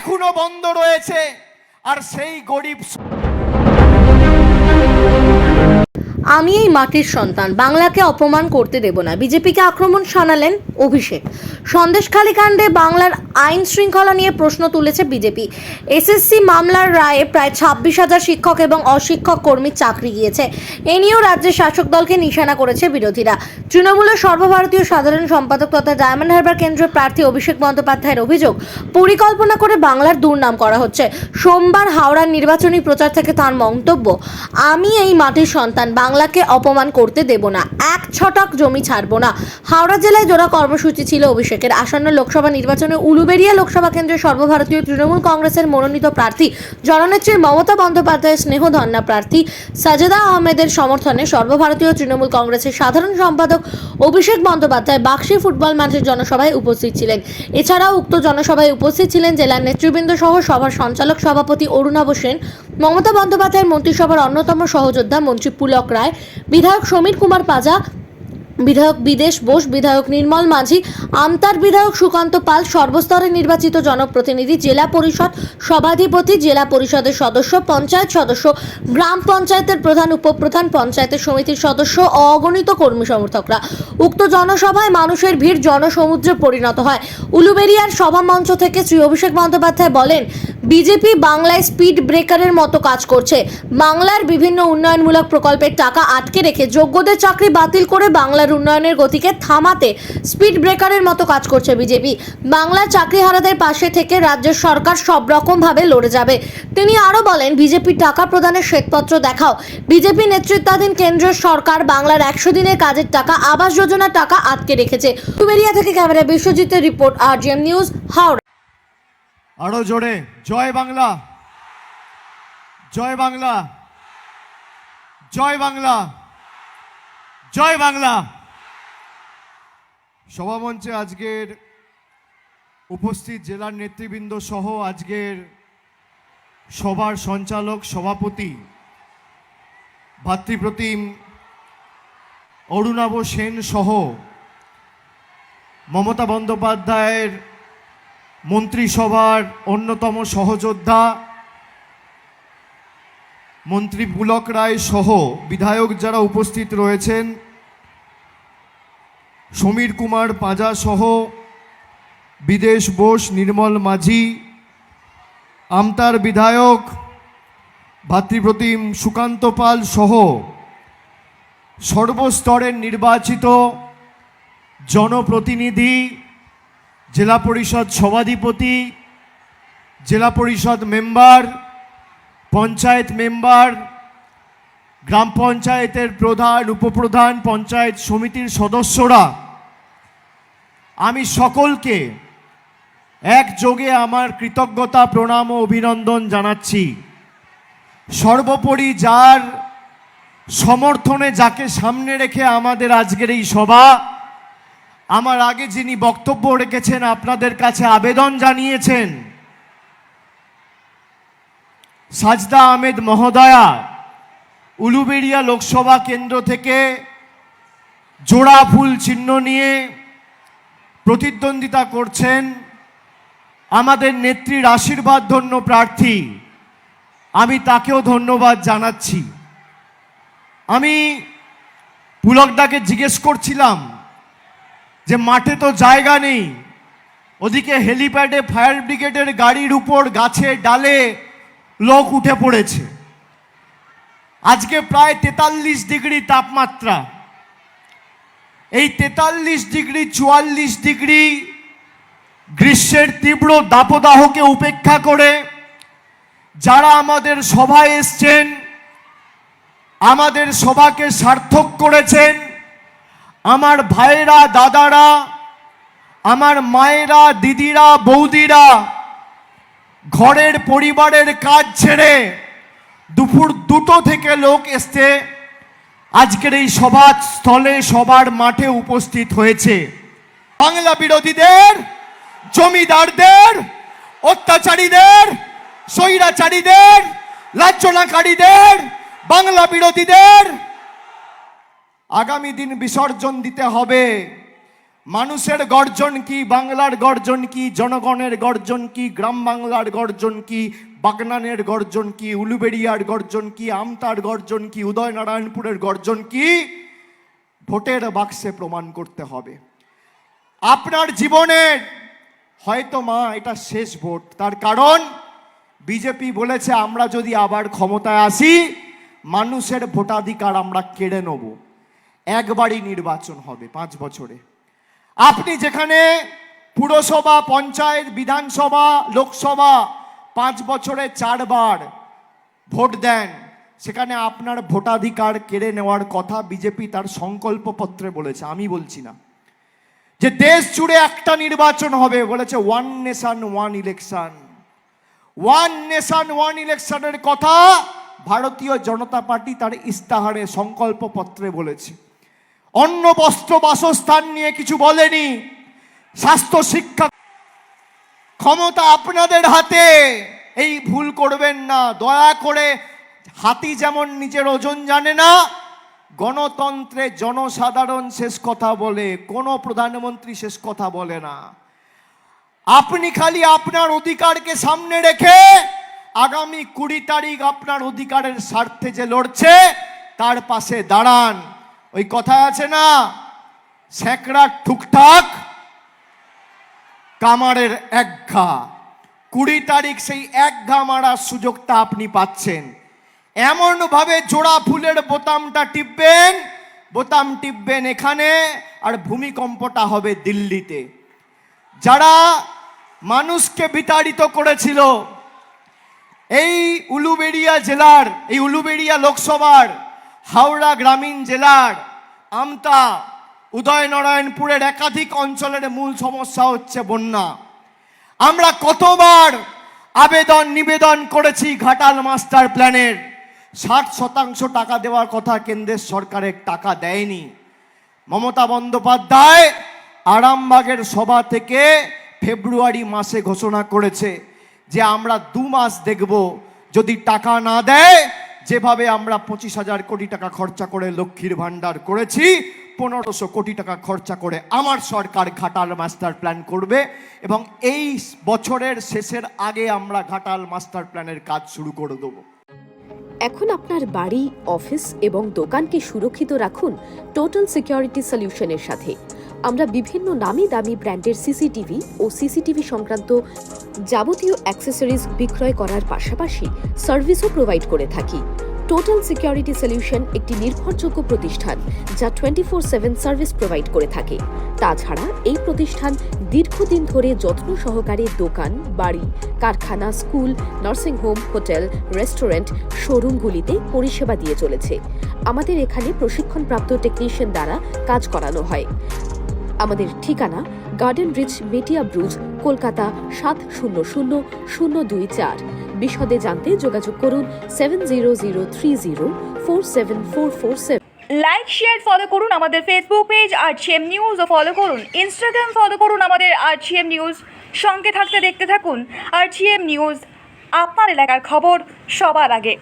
এখনো বন্ধ রয়েছে। আর সেই গরিব আমি এই মাটির সন্তান, বাংলাকে অপমান করতে দেব না, বিজেপিকে আক্রমণ শানালেন অভিষেক। সন্দেশখালী কাণ্ডে বাংলার আইন শৃঙ্খলা নিয়ে প্রশ্ন তুলেছে বিজেপি। এসএসসি মামলার রায়ে প্রায় 26,000 শিক্ষক এবং অশিক্ষক কর্মীর চাকরি গিয়েছে। এ নিয়েও রাজ্যের শাসক দলকে নিশানা করেছে বিরোধীরা। তৃণমূলের সর্বভারতীয় সাধারণ সম্পাদক তথা ডায়মন্ড হারবার কেন্দ্রের প্রার্থী অভিষেক বন্দ্যোপাধ্যায়ের অভিযোগ, পরিকল্পনা করে বাংলার দুর্নাম করা হচ্ছে। সোমবার হাওড়ার নির্বাচনী প্রচার থেকে তার মন্তব্য, আমি এই মাটির সন্তান, বাংলাকে অপমান করতে দেব না, এক ছটাক জমি ছাড়বো না। হাওড়া জেলায় জোড়া কর্মসূচি ছিল অভিষেকের। আসন্ন লোকসভা নির্বাচনে উলুবেড়িয়া লোকসভা কেন্দ্রের সর্বভারতীয় তৃণমূল কংগ্রেসের মনোনীত প্রার্থী জননেত্রী মমতা বন্দ্যোপাধ্যায়ের স্নেহধন্যা প্রার্থী সাজেদা আহমেদের সমর্থনে সর্বভারতীয় তৃণমূল কংগ্রেসের সাধারণ সম্পাদক অভিষেক বন্দ্যোপাধ্যায় বাক্সি ফুটবল মাঠের জনসভায় উপস্থিত ছিলেন। এছাড়াও উক্ত জনসভায় উপস্থিত ছিলেন জেলার নেতৃবৃন্দ সহ সভার সঞ্চালক সভাপতি অরুণাভ সেন, মমতা বন্দ্যোপাধ্যায়ের মন্ত্রিসভার অন্যতম সহযোদ্ধা মন্ত্রী পুলক রায়, বিধায়ক সমীর কুমার পাজা, বিধায়ক বিদেশ বোস, বিধায়ক নির্মল মাঝি, আমতার বিধায়ক সুকান্ত পাল, সর্বস্তরে নির্বাচিত জনপ্রতিনিধি, জেলা পরিষদ সভাধিপতি, জেলা পরিষদের সদস্য, পঞ্চায়েত সদস্য, গ্রাম পঞ্চায়েতের প্রধান, উপপ্রধান, পঞ্চায়েতের সমিতির সদস্য, অগণিত কর্মী সমর্থকরা। উক্ত জনসভায় মানুষের ভিড় জনসমুদ্রে পরিণত হয়। উলুবেড়িয়ার সভামঞ্চ থেকে শ্রী অভিষেক বন্দ্যোপাধ্যায় বলেন, বিজেপি বাংলায় স্পিড ব্রেকারের মতো কাজ করছে। বাংলার বিভিন্ন উন্নয়নমূলক প্রকল্পের টাকা আটকে রেখে যোগ্যদের চাকরি বাতিল করে বাংলার উন্নয়নের গতিকে থামাতে স্পিড ব্রেকারের মতো কাজ করছে বিজেপি। বাংলার চাকরিহারাদের পাশে থেকে রাজ্যের সরকার সব রকম ভাবে লড়ে যাবে। তিনি আরো বলেন, বিজেপি টাকা প্রদানের শ্বেতপত্র দেখাও। বিজেপি নেতৃত্বাধীন কেন্দ্রের সরকার বাংলার 100 দিনের কাজের টাকা, আবাস যোজনার টাকা আটকে রেখেছে। উলুবেড়িয়া থেকে ক্যামেরা বিশ্বজিতের রিপোর্ট, RGM নিউজ, হাওড়া। আরো জোরে জয় বাংলা, জয় বাংলা, জয় বাংলা, জয় বাংলা। সভামঞ্চে আজকের উপস্থিত জেলার নেতৃবৃন্দ সহ আজকের সভার সঞ্চালক সভাপতি ভাতৃপ্রতিম অরুণাভ সেন সহ মমতা বন্দ্যোপাধ্যায়ের মন্ত্রিসভার অন্যতম সহযোদ্ধা মন্ত্রী পুলক রায় সহ বিধায়ক যারা উপস্থিত রয়েছেন, সমীর কুমার পাজা সহ বিদেশ বোস, নির্মল মাঝি, আমতার বিধায়ক ভাতৃপ্রতিম সুকান্ত পাল সহ সর্বস্তরের নির্বাচিত জনপ্রতিনিধি, জেলা পরিষদ সভাধিপতি, জেলা পরিষদ মেম্বার, পঞ্চায়েত মেম্বার, গ্রাম পঞ্চায়েতের প্রধান, উপপ্রধান, পঞ্চায়েত সমিতির সদস্যরা, আমি সকলকে একযোগে আমার কৃতজ্ঞতা, প্রণাম ও অভিনন্দন জানাচ্ছি। সর্বোপরি যার সমর্থনে, যাকে সামনে রেখে আমাদের আজকের এই সভা, আমার আগে যিনি বক্তব্য রেখেছেন, আপনাদের কাছে আবেদন জানিয়েছেন, সাজদা আহমেদ মহোদয়া উলুবেড়িয়া লোকসভা কেন্দ্র থেকে জোড়া ফুল চিহ্ন নিয়ে প্রতিদ্বন্দ্বিতা করছেন, আমাদের নেত্রীর আশীর্বাদ ধন্য প্রার্থী, আমি তাকেও ধন্যবাদ জানাচ্ছি। আমি পুলকদাকে জিজ্ঞেস করছিলাম যে মাঠে তো জায়গা নেই, ওদিকে হেলিপ্যাডে ফায়ার ব্রিগেডের গাড়ির উপর গাছে ডালে লোক উঠে পড়েছে। আজকে প্রায় 43 ডিগ্রি তাপমাত্রা। এই 43 ডিগ্রি 44 ডিগ্রি গ্রীষ্মের তীব্র দাবদাহকে উপেক্ষা করে যারা আমাদের সভায় এসছেন, আমাদের সভাকে সার্থক করেছেন, আমার ভাইয়েরা, দাদারা, আমার মায়েরা, দিদিরা, বৌদিরা ঘরের পরিবারের কাজ ছেড়ে দুপুর 2টো থেকে লোক এসছে আজকের এই সভাস্থলে, সবার মাঠে উপস্থিত হয়েছে। বাংলা বিরোধীদের, জমিদারদের, অত্যাচারীদের, স্বৈরাচারীদের, লাঞ্ছনাকারীদের, বাংলা বিরোধীদের আগামী দিন বিসর্জন দিতে হবে। মানুষের গর্জন কি, বাংলার গর্জন কি, জনগণের গর্জন কি, গ্রাম বাংলার গর্জন কি, বাগনানের গর্জন কি, উলুবেড়িয়ার গর্জন কি, আমতার গর্জন কি, উদয়নারায়ণপুরের গর্জন কি, ভোটের বাক্সে প্রমাণ করতে হবে। আপনার জীবনের হয়তো মা এটা শেষ ভোট, তার কারণ বিজেপি বলেছে আমরা যদি আবার ক্ষমতায় আসি মানুষের ভোটাধিকার আমরা কেড়ে নেব। একবারই নির্বাচন হবে 5 বছরে। আপনি যেখানে পুরসভা, পঞ্চায়েত, বিধানসভা, লোকসভা 5 বছরে 4 বার ভোট দেন, সেখানে আপনার ভোটাধিকার কেড়ে নেওয়ার কথা বিজেপি তার সংকল্পপত্রে বলেছে, আমি বলছি না। যে দেশ জুড়ে একটা নির্বাচন হবে বলেছে, one nation one election. One nation one ইলেকশনের কথা ভারতীয় জনতা পার্টি তার ইস্তাহারে সংকল্পপত্রে বলেছে। অন্ন, বস্ত্র, বাসস্থান নিয়ে কিছু বলেনি। স্বাস্থ্য, শিক্ষা, ক্ষমতা আপনাদের হাতে। এই ভুল করবেন না দয়া করে। হাতি যেমন নিজের ওজন জানে না, গণতন্ত্রে জনসাধারণ শেষ কথা বলে, কোনো প্রধানমন্ত্রী শেষ কথা বলে না। আপনি খালি আপনার অধিকারকে সামনে রেখে আগামী 20 তারিখ আপনার অধিকারের স্বার্থে যে লড়ছে তার পাশে দাঁড়ান। ওই কথা আছে না, স্যাঁকড়ার ঠুকঠাক কামারের একঘা। 20 তারিখ সেই একঘা মারার সুযোগটা আপনি পাচ্ছেন। এমন ভাবে জোড়া ফুলের বোতামটা টিপবেন, বোতাম টিপবেন এখানে, আর ভূমিকম্পটা হবে দিল্লিতে। যারা মানুষকে বিতাড়িত করেছিল এই উলুবেড়িয়া জেলার, এই উলুবেড়িয়া লোকসভার, হাওড়া গ্রামীণ জেলার, আমতা, উদয়নারায়ণপুরের একাধিক অঞ্চলের মূল সমস্যা হচ্ছে বন্যা। আমরা কতবার আবেদন নিবেদন করেছি ঘাটাল মাস্টার প্ল্যানের। 60% টাকা দেওয়ার কথা কেন্দ্রের সরকারের টাকা দেয়নি। মমতা বন্দ্যোপাধ্যায় আরামবাগের সভা থেকে ফেব্রুয়ারি মাসে ঘোষণা করেছে যে আমরা 2 মাস দেখব, যদি টাকা না দেয়, যেভাবে আমরা 25,000 কোটি টাকা খরচা করে লক্ষ্মীর ভান্ডার করেছি, 1500 কোটি টাকা খরচা করে আমার সরকার ঘাটাল মাস্টার প্ল্যান করবে এবং এই বছরের শেষের আগে আমরা ঘাটাল মাস্টার প্ল্যানের কাজ শুরু করে দেবো। এখন আপনার বাড়ি, অফিস এবং দোকানকে সুরক্ষিত রাখুন টোটাল সিকিউরিটি সলিউশনের সাথে। আমরা বিভিন্ন নামি দামি ব্র্যান্ডের সিসিটিভি ও সিসিটিভি সংক্রান্ত যাবতীয় অ্যাক্সেসরিজ বিক্রয় করার পাশাপাশি সার্ভিসও প্রোভাইড করে থাকি। টোটাল সিকিউরিটি সলিউশন একটি নির্ভরযোগ্য প্রতিষ্ঠান যা 24/7 সার্ভিস প্রোভাইড করে থাকে। তাছাড়া এই প্রতিষ্ঠান দীর্ঘদিন ধরে যত্ন সহকারে দোকান, বাড়ি, কারখানা, স্কুল, নার্সিংহোম, হোটেল, রেস্টুরেন্ট, শোরুমগুলিতে পরিষেবা দিয়ে চলেছে। আমাদের এখানে প্রশিক্ষণপ্রাপ্ত টেকনিশিয়ান দ্বারা কাজ করানো হয়। আমাদের ঠিকানা গার্ডেন রিচ, মেটিয়া ব্রুজ, কলকাতা 700024। বিশদে জানতে যোগাযোগ করুন 7003047447। লাইক, শেয়ার, ফলো করুন আমাদের ফেসবুক পেজ RGM নিউজ ও ফলো করুন ইনস্টাগ্রাম, ফলো করুন আমাদের RGM নিউজ। সঙ্গে থাকতে দেখতে থাকুন RGM নিউজ, আপনার এলাকার খবর সবার আগে।